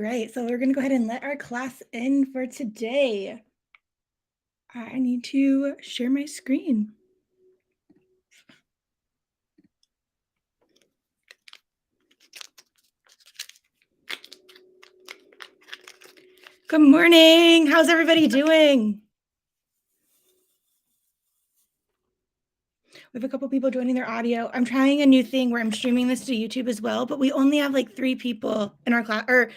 right, so we're going to go ahead and let our class in for today. I need to share my screen. Good morning. How's everybody doing? We have a couple people joining their audio. I'm trying a new thing where I'm streaming this to YouTube as well, but we only have like 3 people in our class, or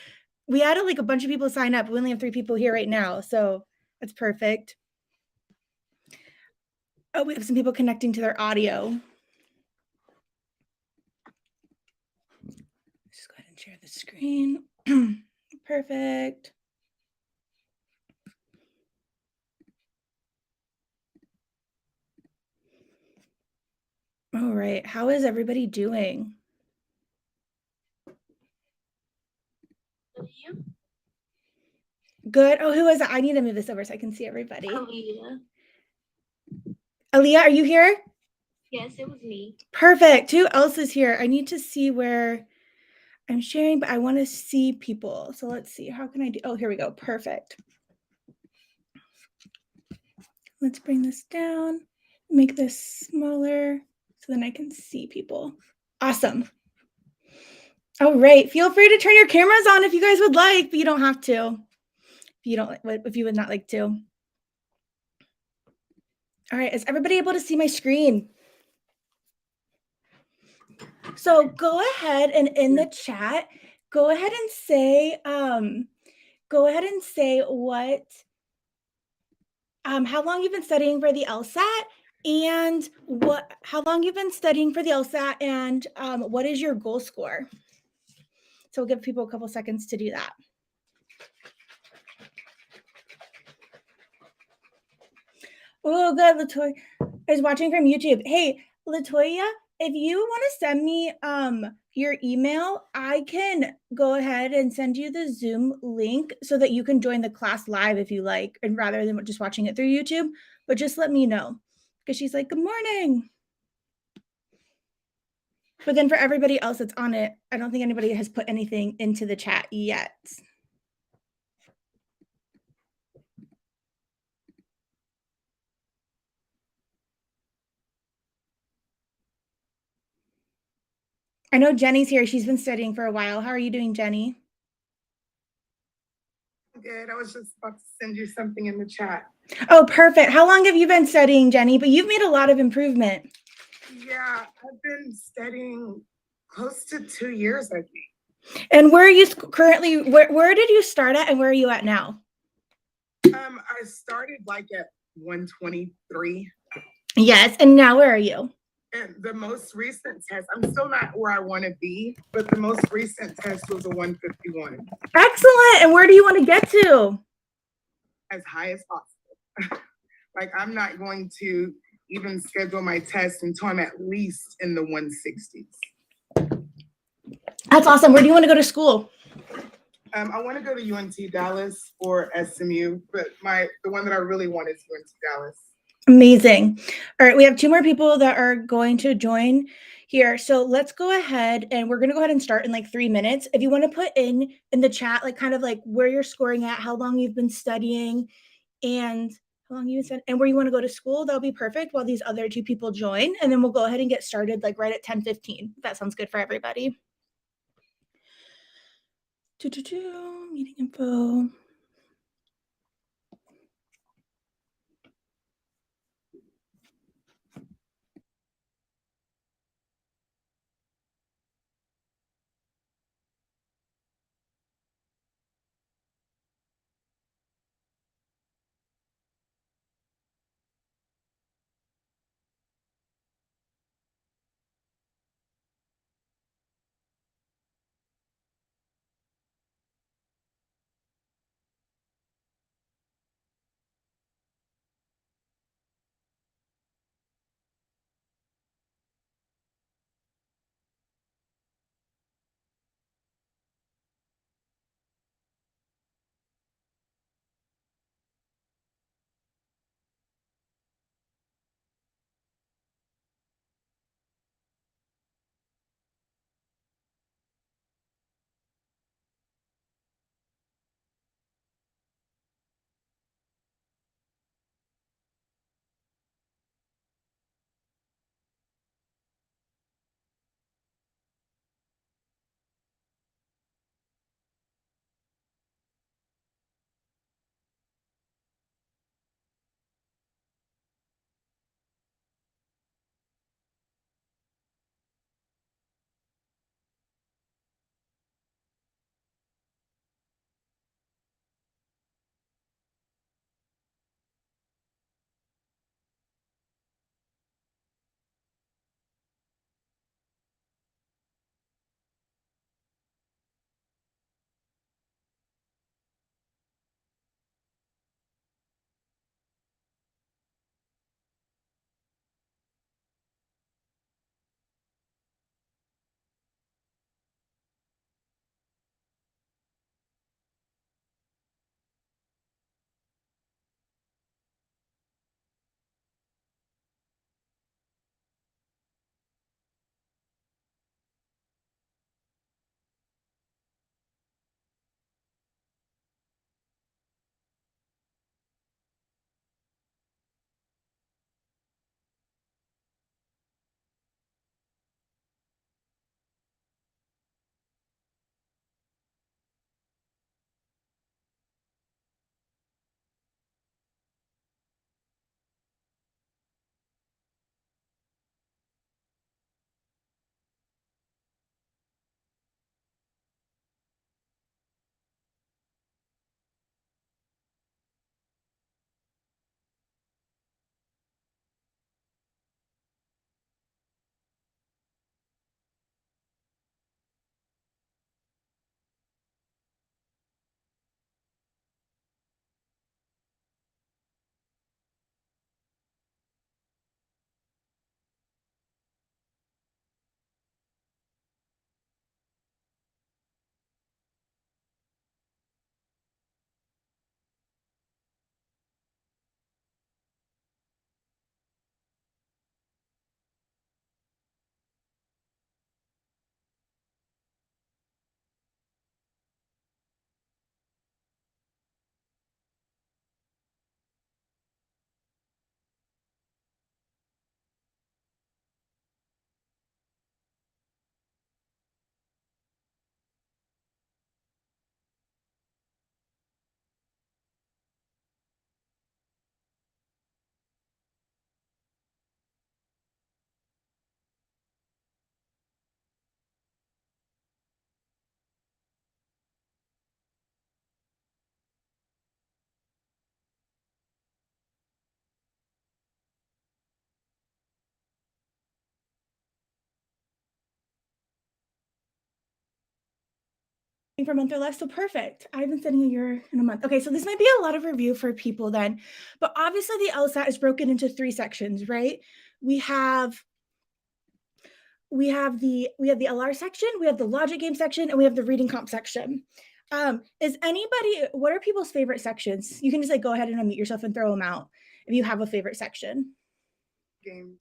we had like a bunch of people sign up. We only have 3 people here right now, so that's perfect. Oh, we have some people connecting to their audio. Just go ahead and share the screen. Perfect. All right, how is everybody doing? Good. Oh, who is it? I need to move this over so I can see everybody. Aaliyah, are you here? Yes, it was me. Perfect. Who else is here? I need to see where I'm sharing, but I want to see people. So let's see. How can I do? Oh, here we go. Perfect. Let's bring this down, make this smaller so then I can see people. Awesome. All right. Feel free to turn your cameras on if you guys would like, but you don't have to. If you would not like to. All right. Is everybody able to see my screen? So go ahead and in the chat, go ahead and say what how long you've been studying for the LSAT and how long you've been studying for the LSAT and what is your goal score? So we'll give people a couple seconds to do that. Oh, good. Latoya is watching from YouTube. Hey, Latoya, if you want to send me your email, I can go ahead and send you the Zoom link so that you can join the class live if you like, and rather than just watching it through YouTube. But just let me know, because she's like, good morning. But then for everybody else that's on it, I don't think anybody has put anything into the chat yet. I know Jenny's here. She's been studying for a while. How are you doing, Jenny? Good. I was just about to send you something in the chat. Oh, perfect. How long have you been studying, Jenny? But you've made a lot of improvement. Yeah, I've been studying close to 2 years, I think. And where are you currently? Where did you start at, and where are you at now? I started like at 123. Yes, and now where are you? And the most recent test, I'm still not where I want to be, but the most recent test was a 151. Excellent. And where do you want to get to? As high as possible. Like, I'm not going to even schedule my test until I'm at least in the 160s. That's awesome. Where do you want to go to school? I want to go to UNT Dallas or SMU, but the one that I really want is UNT Dallas. Amazing. All right, we have 2 more people that are going to join here. So let's go ahead and we're going to go ahead and start in like 3 minutes. If you want to put in the chat, like kind of like where you're scoring at, how long you've been studying, and how long you said, and where you want to go to school, that'll be perfect while these other 2 people join. And then we'll go ahead and get started like right at 10:15. That sounds good for everybody. Meeting info. for a month or less. So perfect. I've been studying a year and a month. Okay, so this might be a lot of review for people then, but obviously the LSAT is broken into 3 sections, right? We have the LR section, we have the logic game section, and we have the reading comp section. What are people's favorite sections? You can just like go ahead and unmute yourself and throw them out if you have a favorite section. Games.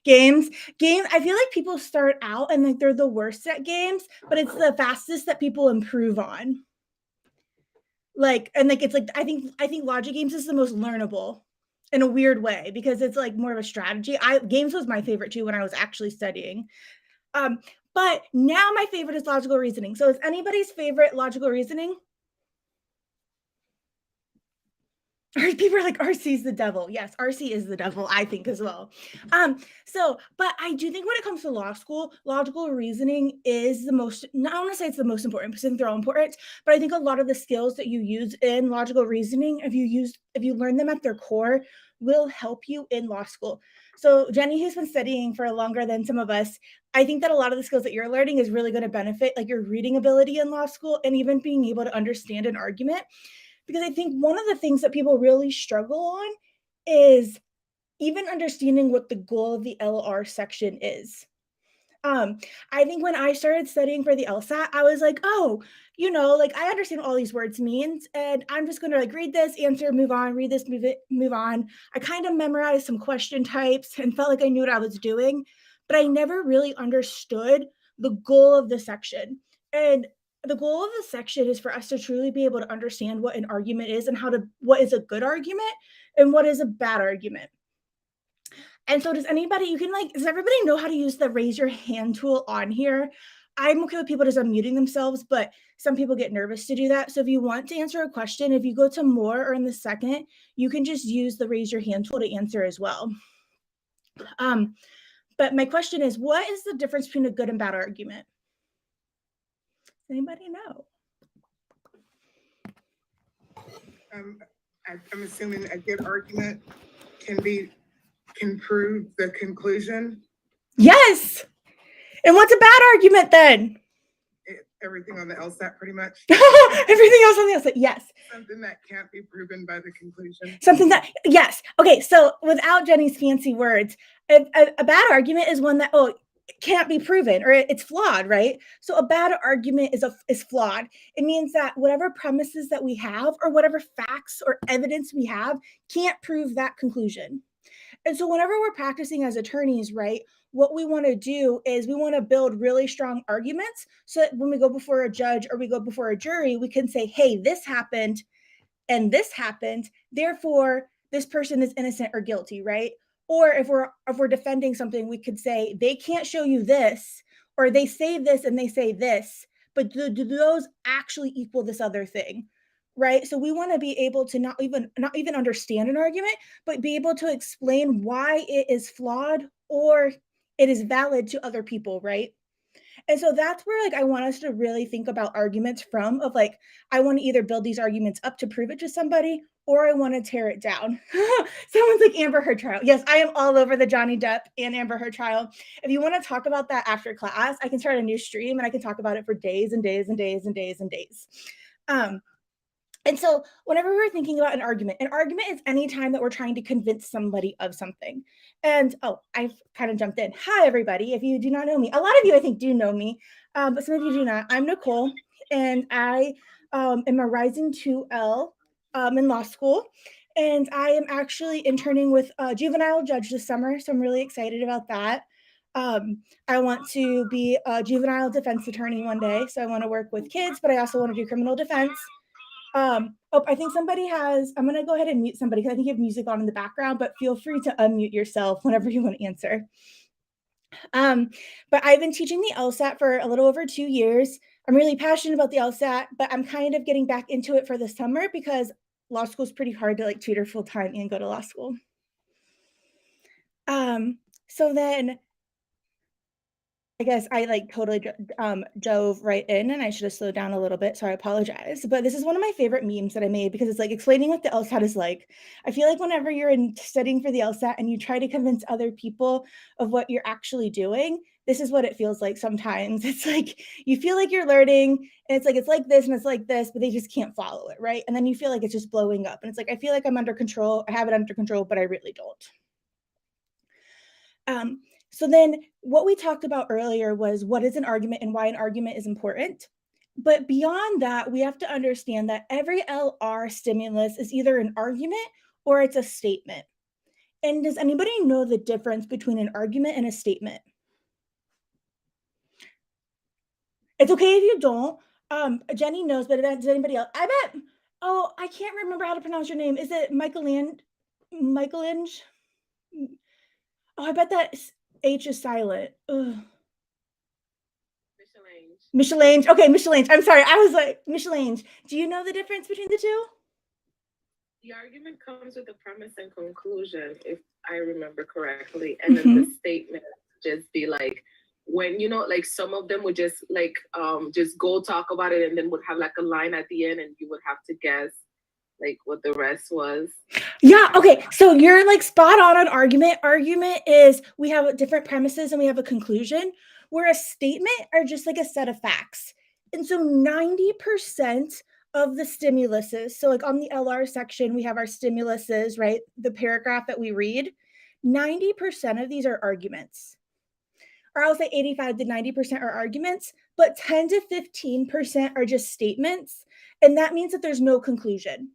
I feel like people start out and like they're the worst at games, but it's the fastest that people improve on. It's like I think logic games is the most learnable in a weird way because it's like more of a strategy. Games was my favorite too when I was actually studying. But now my favorite is logical reasoning. So is anybody's favorite logical reasoning? People are like, RC is the devil. Yes, RC is the devil, I think, as well. But I do think when it comes to law school, logical reasoning is the most, I don't want to say it's the most important because I think they're all important, but I think a lot of the skills that you use in logical reasoning, if you learn them at their core, will help you in law school. So Jenny, who's been studying for longer than some of us, I think that a lot of the skills that you're learning is really going to benefit like your reading ability in law school and even being able to understand an argument. Because I think one of the things that people really struggle on is even understanding what the goal of the LR section is. I think when I started studying for the LSAT, I was like, oh, like I understand what all these words means, and I'm just going to like read this, answer, move on, read this, move on. I kind of memorized some question types and felt like I knew what I was doing, but I never really understood the goal of the section. And the goal of the section is for us to truly be able to understand what an argument is and what is a good argument and what is a bad argument. And so does everybody know how to use the raise your hand tool on here? I'm okay with people just unmuting themselves, but some people get nervous to do that. So if you want to answer a question, if you go to more or in the second, you can just use the raise your hand tool to answer as well. But my question is, what is the difference between a good and bad argument? Does anybody know? I'm assuming a good argument can prove the conclusion. Yes. And what's a bad argument then? Everything on the LSAT, pretty much. Everything else on the LSAT, yes. Something that can't be proven by the conclusion. Yes. Okay, so without Jenny's fancy words, a bad argument is one that, can't be proven or it's flawed, right? So a bad argument is flawed. It means that whatever premises that we have or whatever facts or evidence we have can't prove that conclusion. And so whenever we're practicing as attorneys, right, what we want to do is we want to build really strong arguments so that when we go before a judge or we go before a jury, we can say, hey, this happened and this happened, therefore this person is innocent or guilty, right? Or if we're defending something, we could say they can't show you this, or they say this and they say this, but do those actually equal this other thing? Right? So we want to be able to not even understand an argument, but be able to explain why it is flawed or it is valid to other people, right? And so that's where like I want us to really think about arguments from of like I want to either build these arguments up to prove it to somebody or I want to tear it down. Someone's like Amber Heard trial. Yes, I am all over the Johnny Depp and Amber Heard trial. If you want to talk about that after class, I can start a new stream and I can talk about it for days and days and days and days and days. And so whenever we're thinking about an argument is any time that we're trying to convince somebody of something. And I've kind of jumped in. Hi, everybody. If you do not know me, a lot of you, I think, do know me, but some of you do not. I'm Nicole, and I am a rising 2L in law school. And I am actually interning with a juvenile judge this summer, so I'm really excited about that. I want to be a juvenile defense attorney one day, so I want to work with kids, but I also want to do criminal defense. I think I'm going to go ahead and mute somebody because I think you have music on in the background, but feel free to unmute yourself whenever you want to answer. But I've been teaching the LSAT for a little over 2 years. I'm really passionate about the LSAT, but I'm kind of getting back into it for the summer because law school is pretty hard to like tutor full time and go to law school. So then I guess I like totally dove right in and I should have slowed down a little bit. So I apologize. But this is one of my favorite memes that I made because it's like explaining what the LSAT is like. I feel like whenever you're studying for the LSAT and you try to convince other people of what you're actually doing, this is what it feels like sometimes. It's like you feel like you're learning and it's like this and it's like this, but they just can't follow it, right? And then you feel like it's just blowing up. And it's like I feel like I'm under control. I have it under control, but I really don't. So then what we talked about earlier was what is an argument and why an argument is important. But beyond that, we have to understand that every LR stimulus is either an argument or it's a statement. And does anybody know the difference between an argument and a statement? It's okay if you don't. Jenny knows, but does anybody else? I bet. Oh, I can't remember how to pronounce your name. Is it Michelange? Oh, I bet that H is silent. Ugh. Michelange. Okay, Michelange. I'm sorry. I was like, Michelange. Do you know the difference between the two? The argument comes with a premise and conclusion, if I remember correctly. And then the statement just be like, when, like some of them would just like, just go talk about it and then would have like a line at the end and you would have to guess like what the rest was. Yeah. Okay. So you're like spot on argument. Argument is we have different premises and we have a conclusion, where a statement are just like a set of facts. And so 90% of the stimuluses, so like on the LR section, we have our stimuluses, right? The paragraph that we read, 90% of these are arguments. Or I'll say 85 to 90% are arguments, but 10 to 15% are just statements. And that means that there's no conclusion.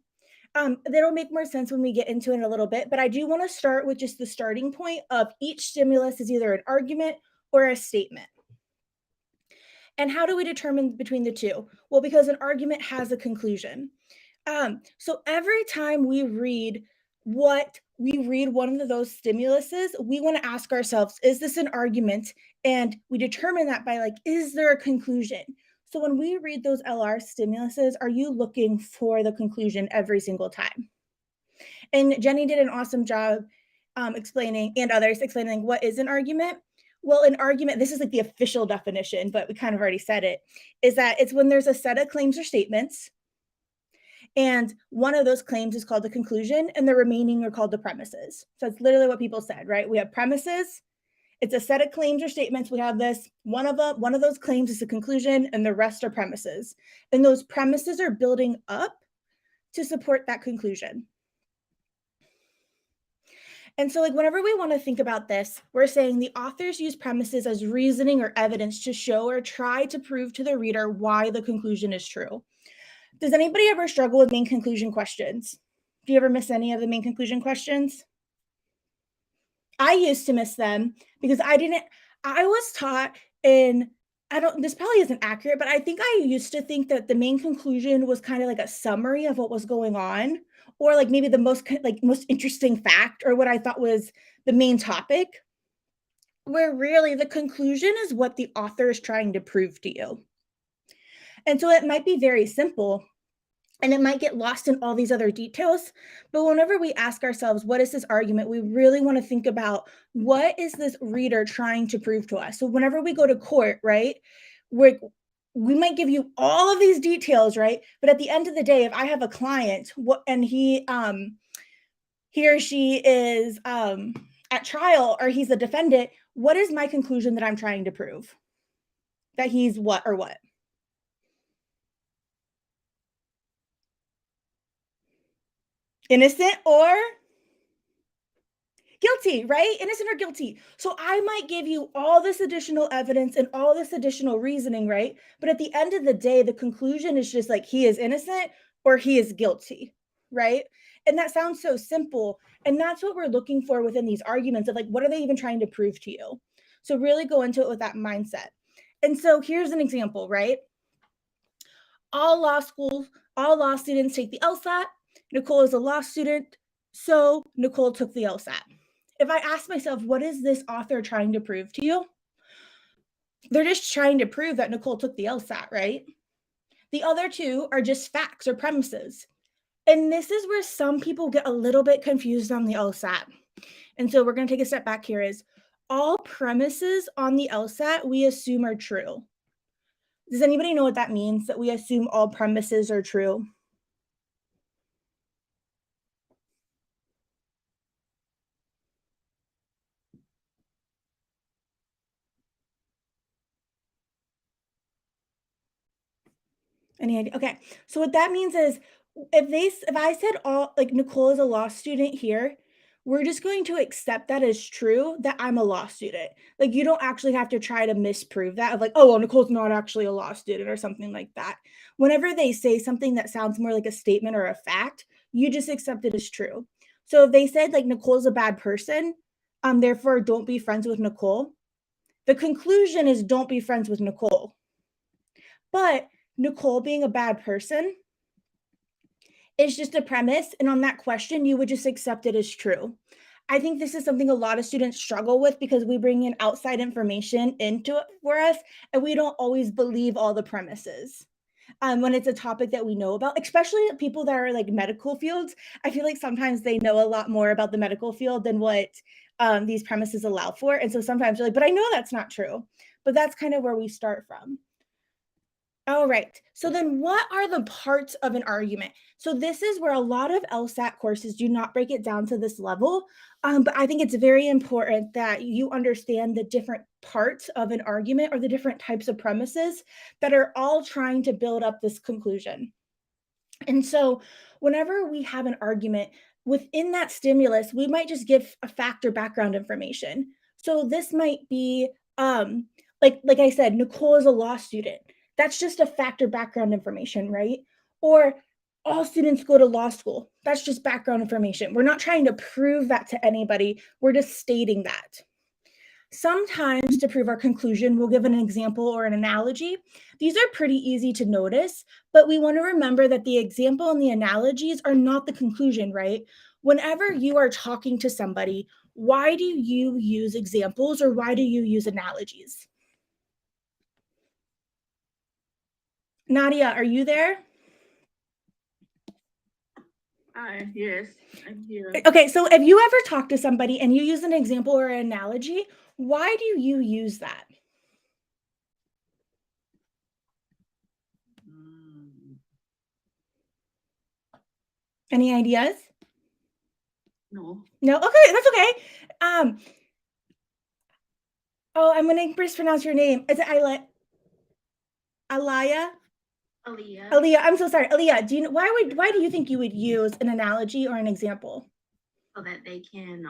That'll make more sense when we get into it in a little bit, but I do want to start with just the starting point of each stimulus is either an argument or a statement. And how do we determine between the two? Well, because an argument has a conclusion. So every time we read one of those stimuluses, we want to ask ourselves, is this an argument? And we determine that by like, is there a conclusion? So when we read those LR stimuluses, are you looking for the conclusion every single time? And Jenny did an awesome job explaining, and others explaining what is an argument. Well, an argument, this is like the official definition, but we kind of already said it, is that it's when there's a set of claims or statements, and one of those claims is called the conclusion, and the remaining are called the premises. So it's literally what people said, right? We have premises. It's a set of claims or statements. We have this. One of those claims is a conclusion, and the rest are premises. And those premises are building up to support that conclusion. And so, like, whenever we want to think about this, we're saying the authors use premises as reasoning or evidence to show or try to prove to the reader why the conclusion is true. Does anybody ever struggle with main conclusion questions? Do you ever miss any of the main conclusion questions? I used to miss them because I was taught this probably isn't accurate, but I think I used to think that the main conclusion was kind of like a summary of what was going on, or like maybe the most interesting fact, or what I thought was the main topic, where really the conclusion is what the author is trying to prove to you. And so it might be very simple, and it might get lost in all these other details. But whenever we ask ourselves, what is this argument? We really want to think about, what is this reader trying to prove to us? So whenever we go to court, right, we might give you all of these details, right? But at the end of the day, if I have a client and he or she is at trial, or he's a defendant, what is my conclusion that I'm trying to prove? That he's what or what? Innocent or guilty, right? Innocent or guilty. So I might give you all this additional evidence and all this additional reasoning, right? But at the end of the day, the conclusion is just like, he is innocent or he is guilty, right? And that sounds so simple. And that's what we're looking for within these arguments of like, what are they even trying to prove to you? So really go into it with that mindset. And so here's an example, right? All law students take the LSAT. Nicole is a law student, so Nicole took the LSAT. If I ask myself, what is this author trying to prove to you? They're just trying to prove that Nicole took the LSAT, right? The other two are just facts or premises. And this is where some people get a little bit confused on the LSAT. And so we're going to take a step back here. Is all premises on the LSAT we assume are true. Does anybody know what that means, that we assume all premises are true? Any idea? Okay. So what that means is if I said all like Nicole is a law student here, we're just going to accept that as true that I'm a law student. Like you don't actually have to try to misprove that of like, oh, well, Nicole's not actually a law student or something like that. Whenever they say something that sounds more like a statement or a fact, you just accept it as true. So if they said like Nicole's a bad person, therefore don't be friends with Nicole. The conclusion is don't be friends with Nicole. But Nicole being a bad person is just a premise. And on that question, you would just accept it as true. I think this is something a lot of students struggle with because we bring in outside information into it for us, and we don't always believe all the premises. When it's a topic that we know about, especially people that are like medical fields, I feel like sometimes they know a lot more about the medical field than what these premises allow for. And so sometimes you're like, but I know that's not true. But that's kind of where we start from. All right. So then what are the parts of an argument? So this is where a lot of LSAT courses do not break it down to this level. But I think it's very important that you understand the different parts of an argument or the different types of premises that are all trying to build up this conclusion. And so whenever we have an argument within that stimulus, we might just give a fact or background information. So this might be like I said, Nicole is a law student. That's just a fact or background information, right? Or all students go to law school. That's just background information. We're not trying to prove that to anybody. We're just stating that. Sometimes to prove our conclusion, we'll give an example or an analogy. These are pretty easy to notice, but we want to remember that the example and the analogies are not the conclusion, right? Whenever you are talking to somebody, why do you use examples or why do you use analogies? Nadia, are you there? Hi, yes, I'm here. Okay, so if you ever talk to somebody and you use an example or an analogy, why do you use that? Any ideas? No. No? Okay, that's okay. Oh, I'm gonna mispronounce your name. Is it Alaya? Aaliyah. Aaliyah, I'm so sorry. Aaliyah, do you know why do you think you would use an analogy or an example? So that they can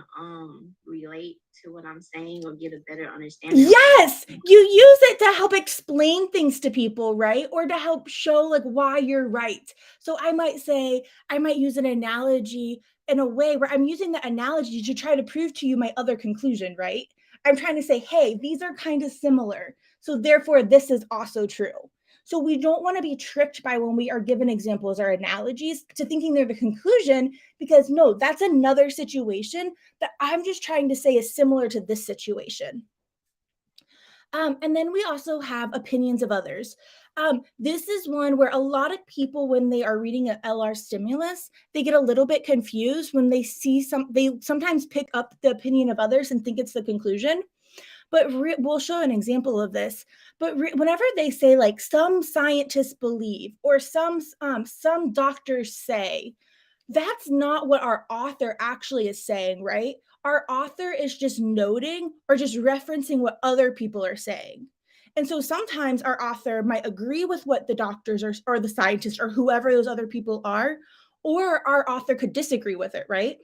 relate to what I'm saying or get a better understanding. Yes, you use it to help explain things to people, right? Or to help show like why you're right. So I might use an analogy in a way where I'm using the analogy to try to prove to you my other conclusion, right? I'm trying to say, hey, these are kind of similar. So therefore, this is also true. So we don't want to be tricked by when we are given examples or analogies to thinking they're the conclusion, because no, that's another situation that I'm just trying to say is similar to this situation. And then we also have opinions of others. This is one where a lot of people, when they are reading an LR stimulus, they get a little bit confused when they see they sometimes pick up the opinion of others and think it's the conclusion. But we'll show an example of this. But whenever they say like some scientists believe or some doctors say, that's not what our author actually is saying, right? Our author is just noting or just referencing what other people are saying. And so sometimes our author might agree with what the doctors or the scientists or whoever those other people are, or our author could disagree with it, right?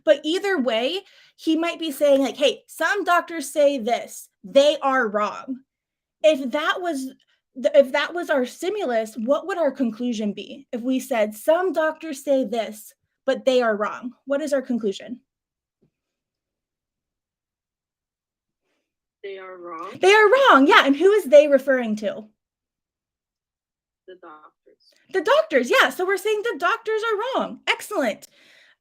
But either way, he might be saying, like, hey, some doctors say this, they are wrong. If that was our stimulus, what would our conclusion be? If we said some doctors say this, but they are wrong, what is our conclusion? They are wrong. They are wrong, yeah. And who is they referring to? The doctors. The doctors, yeah. So we're saying the doctors are wrong. Excellent.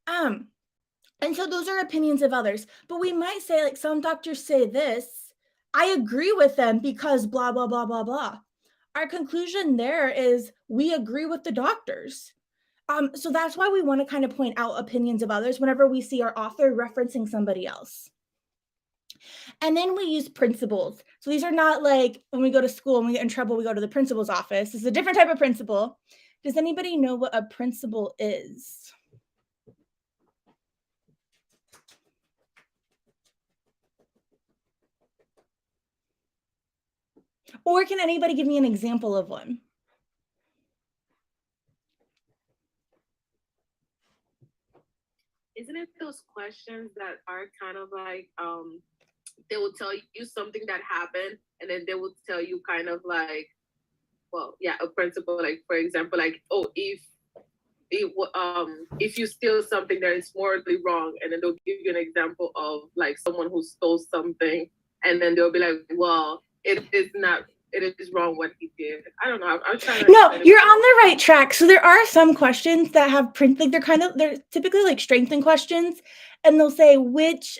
And so those are opinions of others. But we might say, like, some doctors say this. I agree with them because blah, blah, blah, blah, blah. Our conclusion there is we agree with the doctors. So that's why we want to kind of point out opinions of others whenever we see our author referencing somebody else. And then we use principles. So these are not like when we go to school and we get in trouble, we go to the principal's office. This is a different type of principle. Does anybody know what a principle is? Or can anybody give me an example of one? Isn't it those questions that are kind of like they will tell you something that happened, and then they will tell you kind of like, well, yeah, a principle, like for example, like, oh, if you steal something that is morally wrong, and then they'll give you an example of like someone who stole something, and then they'll be like, well, it is wrong what he did. I don't know. I'm trying to. No, you're on the right track. So there are some questions that have like they're typically like strengthen questions, and they'll say which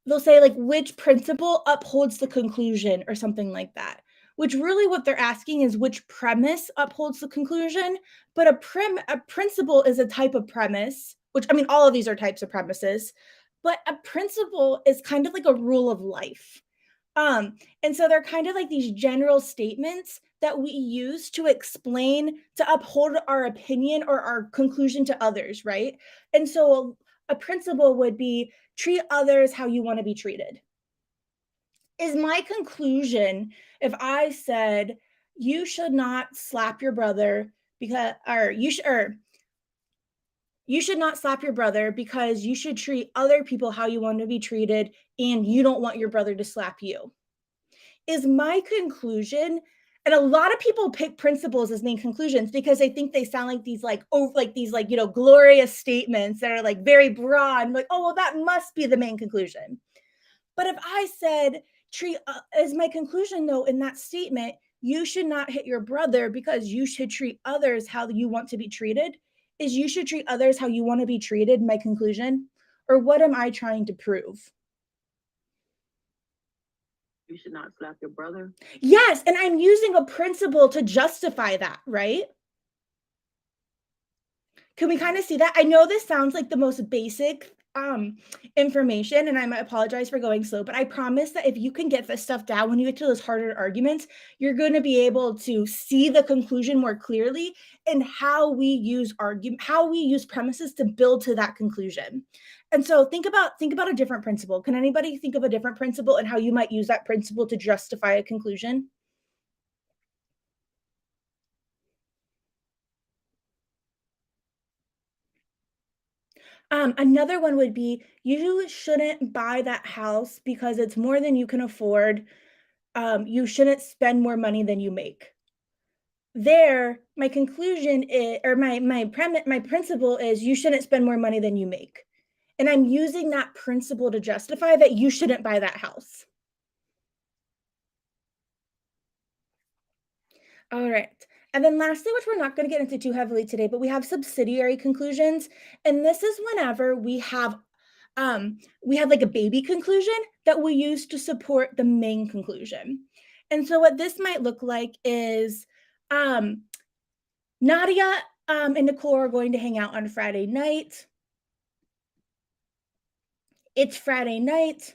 they'll say like which principle upholds the conclusion or something like that. Which really what they're asking is which premise upholds the conclusion, but a principle is a type of premise, which I mean all of these are types of premises, but a principle is kind of like a rule of life. And so they're kind of like these general statements that we use to explain, to uphold our opinion or our conclusion to others, right? And so a principle would be treat others how you want to be treated. Is my conclusion if I said you should not slap your brother because, or you should not slap your brother because you should treat other people how you want to be treated and you don't want your brother to slap you? Is my conclusion, and a lot of people pick principles as main conclusions because they think they sound like these like glorious statements that are like very broad, like, oh well, that must be the main conclusion. But if I said treat as my conclusion though in that statement, you should not hit your brother because you should treat others how you want to be treated, is you should treat others how you want to be treated my conclusion? Or what am I trying to prove? You should not slap your brother. Yes, and I'm using a principle to justify that, right? Can we kind of see that? I know this sounds like the most basic information, and I apologize for going slow, but I promise that if you can get this stuff down when you get to those harder arguments, you're going to be able to see the conclusion more clearly and how we use premises to build to that conclusion. And so think about a different principle. Can anybody think of a different principle and how you might use that principle to justify a conclusion? Another one would be you shouldn't buy that house because it's more than you can afford. You shouldn't spend more money than you make. There, my conclusion is, or my principle is you shouldn't spend more money than you make. And I'm using that principle to justify that you shouldn't buy that house. All right. And then lastly, which we're not going to get into too heavily today, but we have subsidiary conclusions. And this is whenever we have like a baby conclusion that we use to support the main conclusion. And so what this might look like is Nadia and Nicole are going to hang out on Friday night. It's Friday night.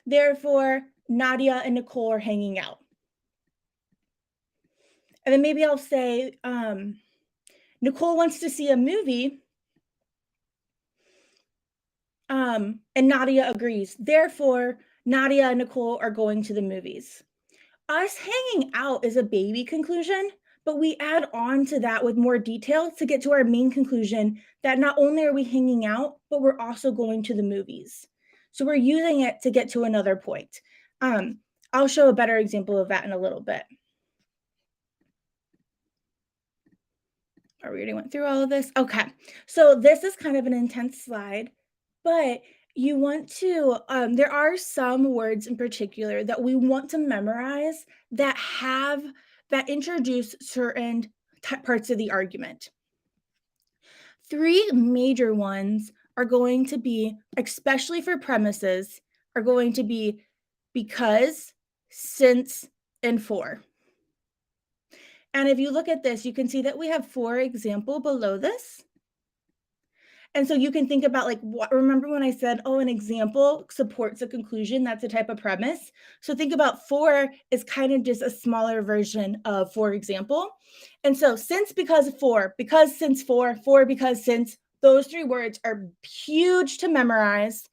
Therefore, Nadia and Nicole are hanging out. And then maybe I'll say, Nicole wants to see a movie. And Nadia agrees. Therefore, Nadia and Nicole are going to the movies. Us hanging out is a baby conclusion, but we add on to that with more detail to get to our main conclusion that not only are we hanging out, but we're also going to the movies. So we're using it to get to another point. I'll show a better example of that in a little bit. We already went through all of this. Okay, so this is kind of an intense slide, but you want to, there are some words in particular that we want to memorize that introduce certain parts of the argument. Three major ones are going to be, especially for premises, are going to be because, since, and for. And if you look at this, you can see that we have for example below this. And so you can think about like, remember when I said, oh, an example supports a conclusion? That's a type of premise. So think about for is kind of just a smaller version of for example. And so since, because, for, because, since, for, because, since, those three words are huge to memorize.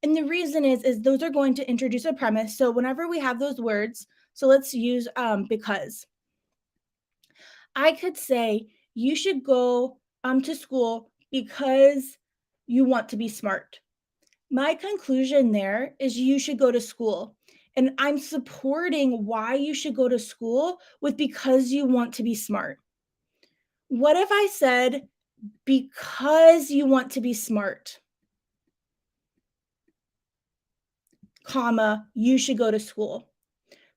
And the reason is those are going to introduce a premise. So whenever we have those words, so let's use because. I could say you should go to school because you want to be smart. My conclusion there is you should go to school. And I'm supporting why you should go to school with because you want to be smart. What if I said because you want to be smart, comma, you should go to school?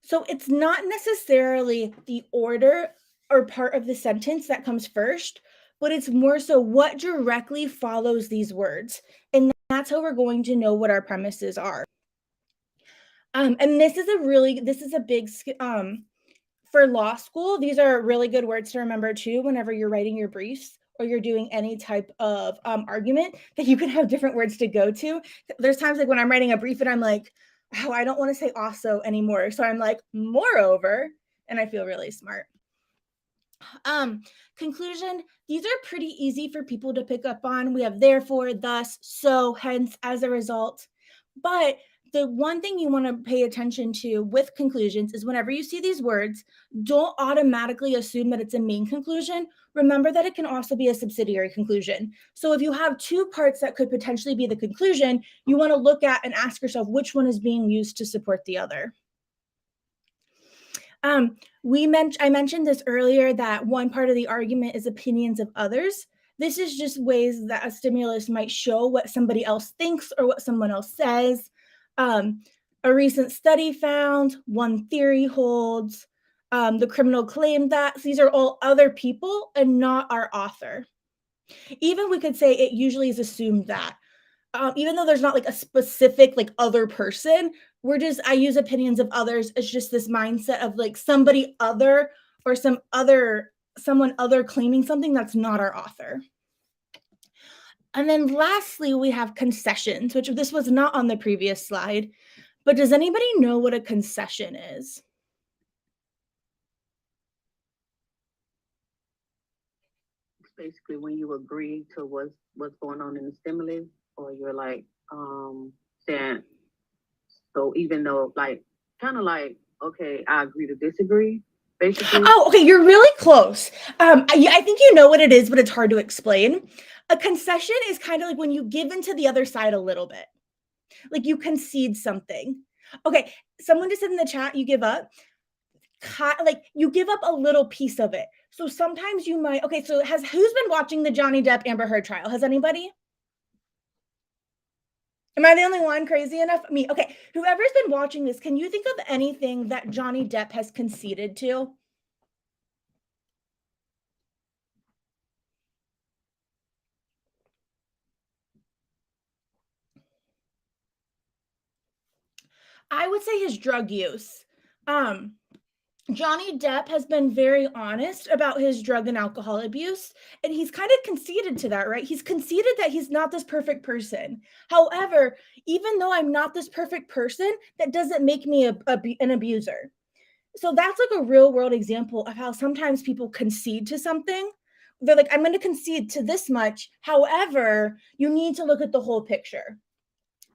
So it's not necessarily the order or part of the sentence that comes first, but it's more so what directly follows these words. And that's how we're going to know what our premises are. And this is a big, for law school, these are really good words to remember too, whenever you're writing your briefs or you're doing any type of argument, that you can have different words to go to. There's times like when I'm writing a brief and I'm like, oh, I don't want to say also anymore. So I'm like, moreover, and I feel really smart. Conclusion, these are pretty easy for people to pick up on. We have therefore, thus, so, hence, as a result. But the one thing you want to pay attention to with conclusions is whenever you see these words, don't automatically assume that it's a main conclusion. Remember that it can also be a subsidiary conclusion. So if you have two parts that could potentially be the conclusion, you want to look at and ask yourself which one is being used to support the other. I mentioned this earlier, that one part of the argument is opinions of others. This is just ways that a stimulus might show what somebody else thinks or what someone else says. A recent study found, one theory holds, the criminal claimed that. These are all other people and not our author. Even we could say it usually is assumed that. Even though there's not like a specific like other person, I use opinions of others as just this mindset of like somebody other or someone other claiming something that's not our author. And then lastly, we have concessions, which this was not on the previous slide, but does anybody know what a concession is? It's basically when you agree to what's going on in the stimulus, or you're like saying, so even though like kind of like, okay, I agree to disagree, basically. Oh, okay, you're really close. I think you know what it is, but it's hard to explain. A concession is kind of like when you give into the other side a little bit, like you concede something. Okay, someone just said in the chat, you give up. Like you give up a little piece of it. So sometimes you might. Okay, so who's been watching the Johnny Depp Amber Heard trial? Has anybody? Am I the only one crazy enough? Me. Okay, whoever's been watching this, can you think of anything that Johnny Depp has conceded to? I would say his drug use. Johnny Depp has been very honest about his drug and alcohol abuse, and he's kind of conceded to that, right? He's conceded that he's not this perfect person. However, even though I'm not this perfect person, that doesn't make me an abuser. So that's like a real world example of how sometimes people concede to something. They're like, I'm going to concede to this much. However, you need to look at the whole picture.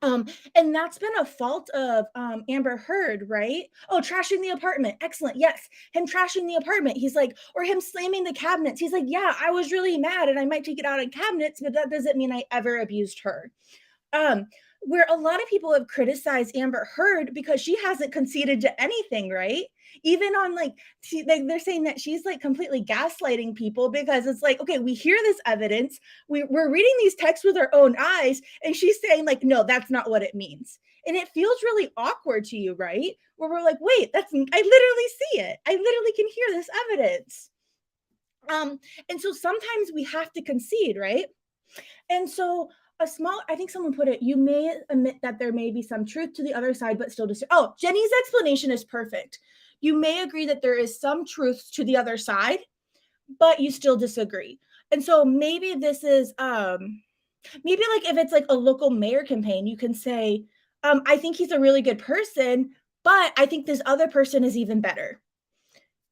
And that's been a fault of Amber Heard, right? Oh, trashing the apartment. Excellent. Yes. Him trashing the apartment. He's like, or him slamming the cabinets. He's like, yeah, I was really mad and I might take it out on cabinets, but that doesn't mean I ever abused her. Where a lot of people have criticized Amber Heard because she hasn't conceded to anything, right? Even on they're saying that she's like completely gaslighting people because it's like, okay, we hear this evidence, we're reading these texts with our own eyes, and she's saying like, no, that's not what it means. And it feels really awkward to you, right? Where we're like, wait, I literally see it. I literally can hear this evidence. And so sometimes we have to concede, right? And so I think someone put it, you may admit that there may be some truth to the other side, but still disagree. Oh, Jenny's explanation is perfect. You may agree that there is some truth to the other side, but you still disagree. And so maybe this is, Maybe like if it's like a local mayor campaign, you can say, I think he's a really good person, but I think this other person is even better.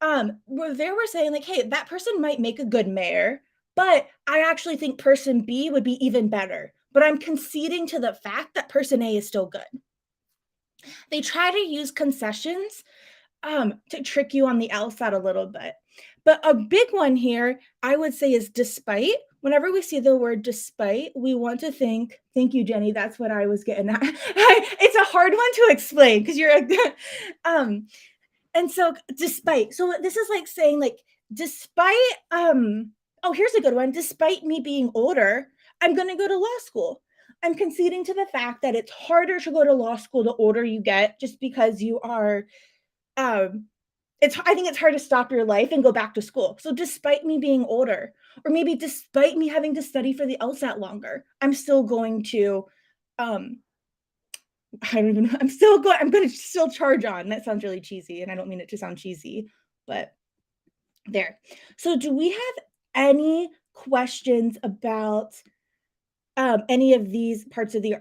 Where they were saying like, hey, that person might make a good mayor, but I actually think person B would be even better. But I'm conceding to the fact that person A is still good. They try to use concessions to trick you on the LSAT a little bit. But a big one here, I would say, is despite. Whenever we see the word despite, we want to think, thank you, Jenny. That's what I was getting at. It's a hard one to explain because you're a and so despite, so this is like saying like despite oh, here's a good one. Despite me being older, I'm going to go to law school. I'm conceding to the fact that it's harder to go to law school the older you get just because you are I think it's hard to stop your life and go back to school. So despite me being older, or maybe despite me having to study for the LSAT longer, I'm still going to um I don't even know. I'm going to still charge on. That sounds really cheesy and I don't mean it to sound cheesy, but there. So do we have any questions about any of these parts of the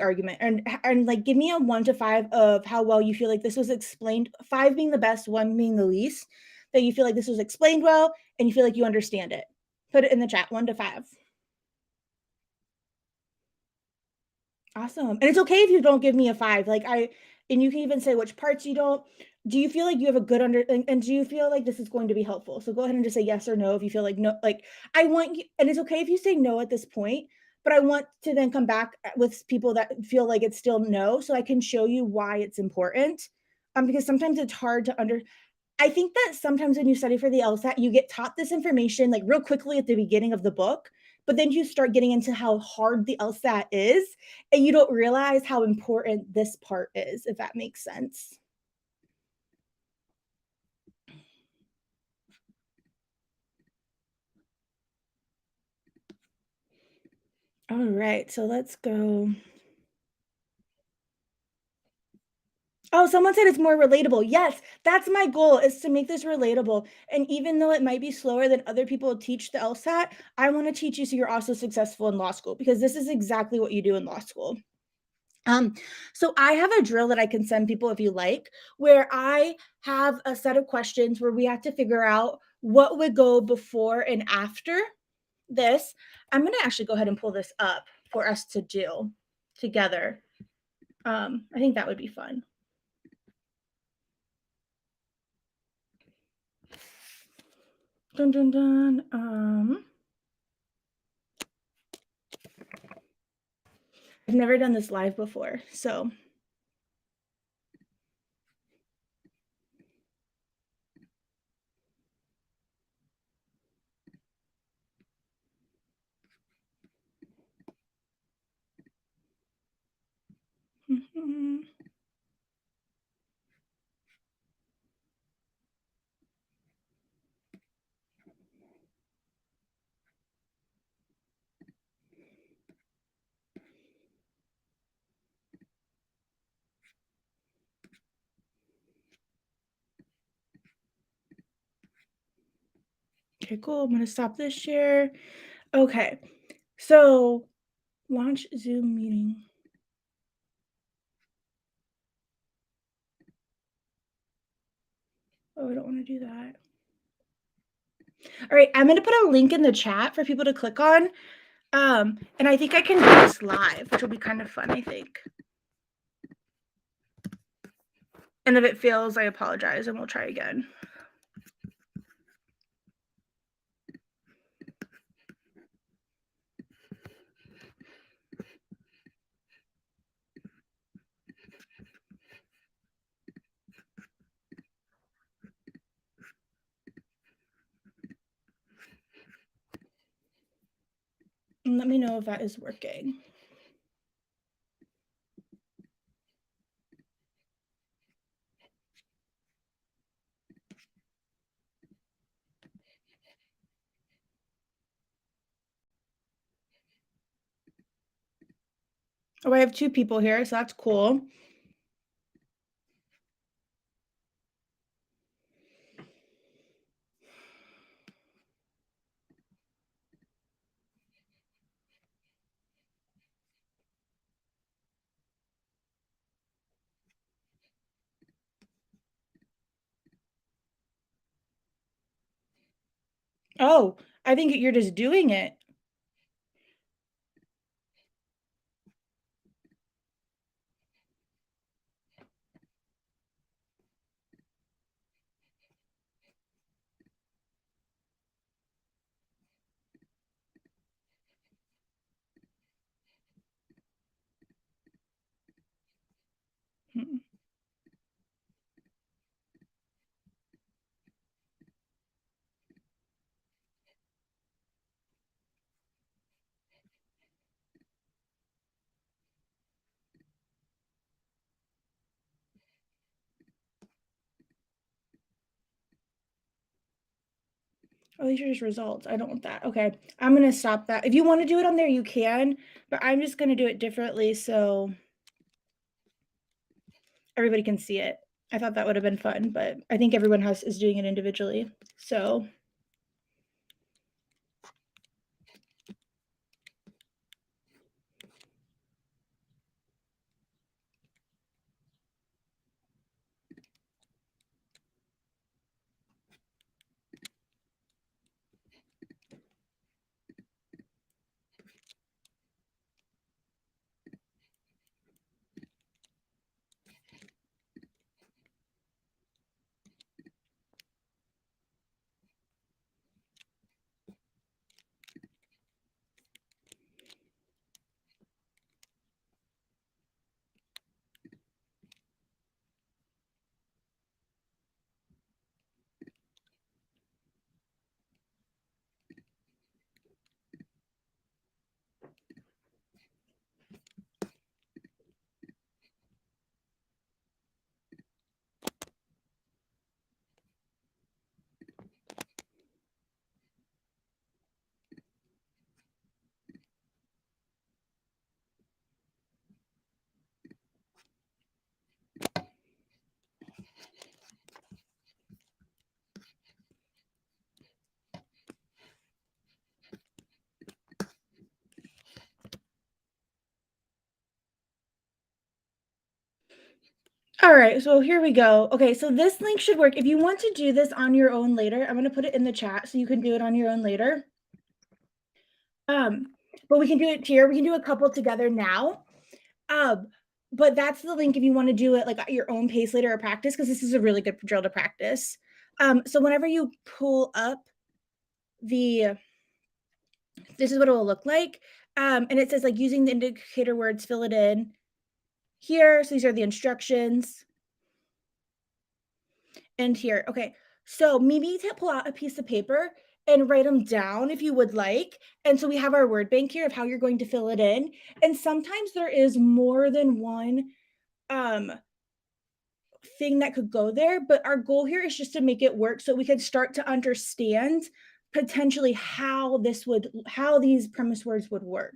argument, and like give me a 1 to 5 of how well you feel like this was explained, 5 being the best, 1 being the least, that you feel like this was explained well and you feel like you understand it. Put it in the chat, 1 to 5. Awesome. And it's okay if you don't give me a 5. And you can even say which parts you don't. Do you feel like you have a good and do you feel like this is going to be helpful? So go ahead and just say yes or no if you feel like no. Like I want you, and it's okay if you say no at this point, but I want to then come back with people that feel like it's still no, so I can show you why it's important. Because sometimes it's hard to I think that sometimes when you study for the LSAT, you get taught this information like real quickly at the beginning of the book, but then you start getting into how hard the LSAT is, and you don't realize how important this part is, if that makes sense. All right, so let's go. Oh, someone said it's more relatable. Yes, that's my goal, is to make this relatable. And even though it might be slower than other people teach the LSAT, I want to teach you so you're also successful in law school, because this is exactly what you do in law school. So I have a drill that I can send people if you like, where I have a set of questions where we have to figure out what would go before and after this. I'm going to actually go ahead and pull this up for us to do together. I think that would be fun. Dun, dun, dun. I've never done this live before, so. Mhm. Okay, cool. I'm going to stop this share. Okay, so launch Zoom meeting. Oh, I don't want to do that. All right, I'm going to put a link in the chat for people to click on. And I think I can do this live, which will be kind of fun, I think. And if it fails, I apologize and we'll try again. And let me know if that is working. Oh, I have 2 people here, so that's cool. Oh, I think you're just doing it. Hmm. Oh, these are just results. I don't want that. Okay, I'm gonna stop that. If you want to do it on there, you can, but I'm just gonna do it differently so everybody can see it. I thought that would have been fun, but I think everyone is doing it individually. So all right, so here we go. Okay, so this link should work. If you want to do this on your own later, I'm gonna put it in the chat so you can do it on your own later. But we can do it here. We can do a couple together now. But that's the link if you want to do it like at your own pace later or practice, because this is a really good drill to practice. So whenever you pull up this is what it will look like. And it says like using the indicator words, fill it in here. So these are the instructions. And here, okay. So maybe to pull out a piece of paper and write them down if you would like. And so we have our word bank here of how you're going to fill it in. And sometimes there is more than one thing that could go there, but our goal here is just to make it work so we can start to understand potentially how these premise words would work.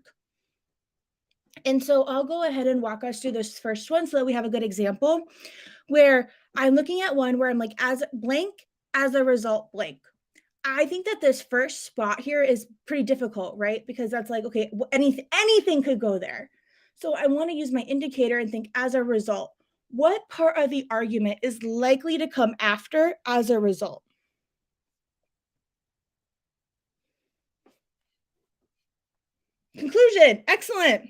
And so I'll go ahead and walk us through this first one so that we have a good example where I'm looking at one where I'm like, as blank, as a result, blank. I think that this first spot here is pretty difficult, right? Because that's like, okay, anything could go there. So I want to use my indicator and think as a result, what part of the argument is likely to come after as a result? Conclusion, excellent.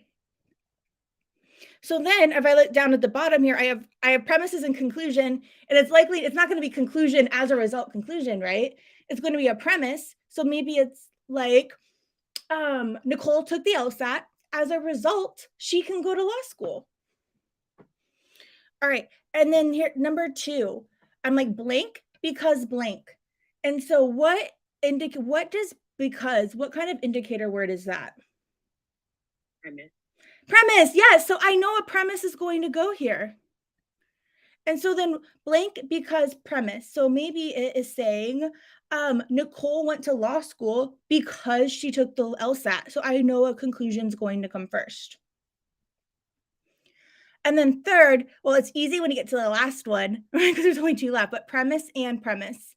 So then if I look down at the bottom here, I have premises and conclusion, and it's not going to be conclusion as a result conclusion, right? It's going to be a premise. So maybe it's like, Nicole took the LSAT. As a result, she can go to law school. All right. And then here, number 2, I'm like blank because blank. And so what kind of indicator word is that? Premise, yes. So I know a premise is going to go here. And so then blank because premise. So maybe it is saying Nicole went to law school because she took the LSAT. So I know a conclusion is going to come first. And then third, well, it's easy when you get to the last one because there's only 2 left, but premise and premise.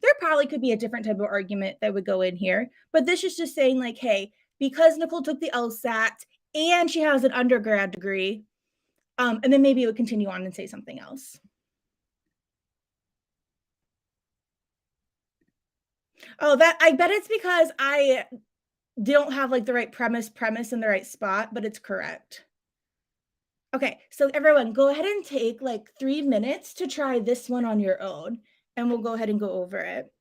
There probably could be a different type of argument that would go in here, but this is just saying like, hey, because Nicole took the LSAT and she has an undergrad degree, and then maybe it would continue on and say something else. Oh, that I bet it's because I don't have like the right premise in the right spot, but it's correct. Okay, so everyone go ahead and take like 3 minutes to try this one on your own, and we'll go ahead and go over it.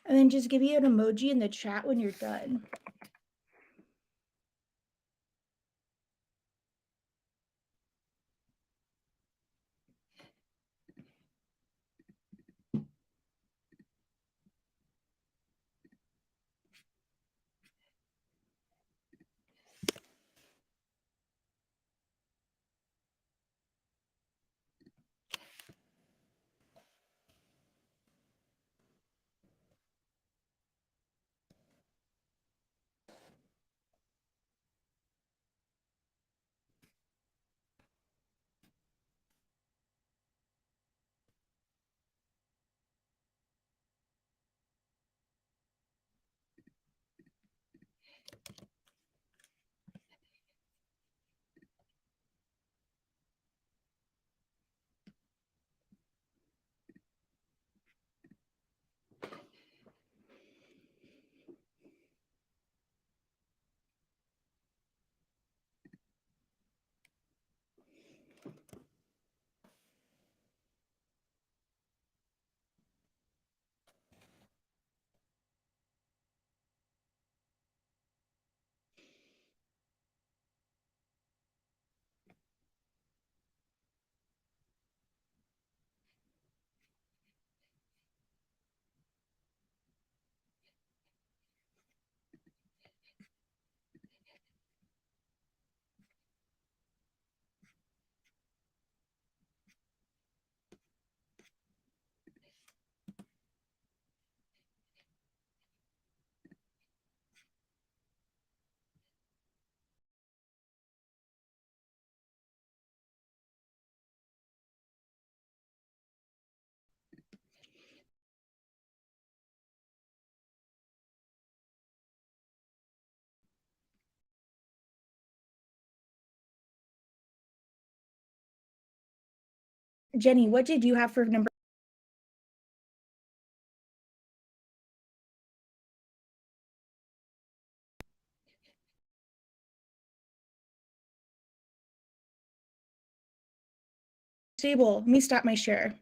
And then just give me an emoji in the chat when you're done. Jenny, what did you have for number? Stable. Let me stop my share.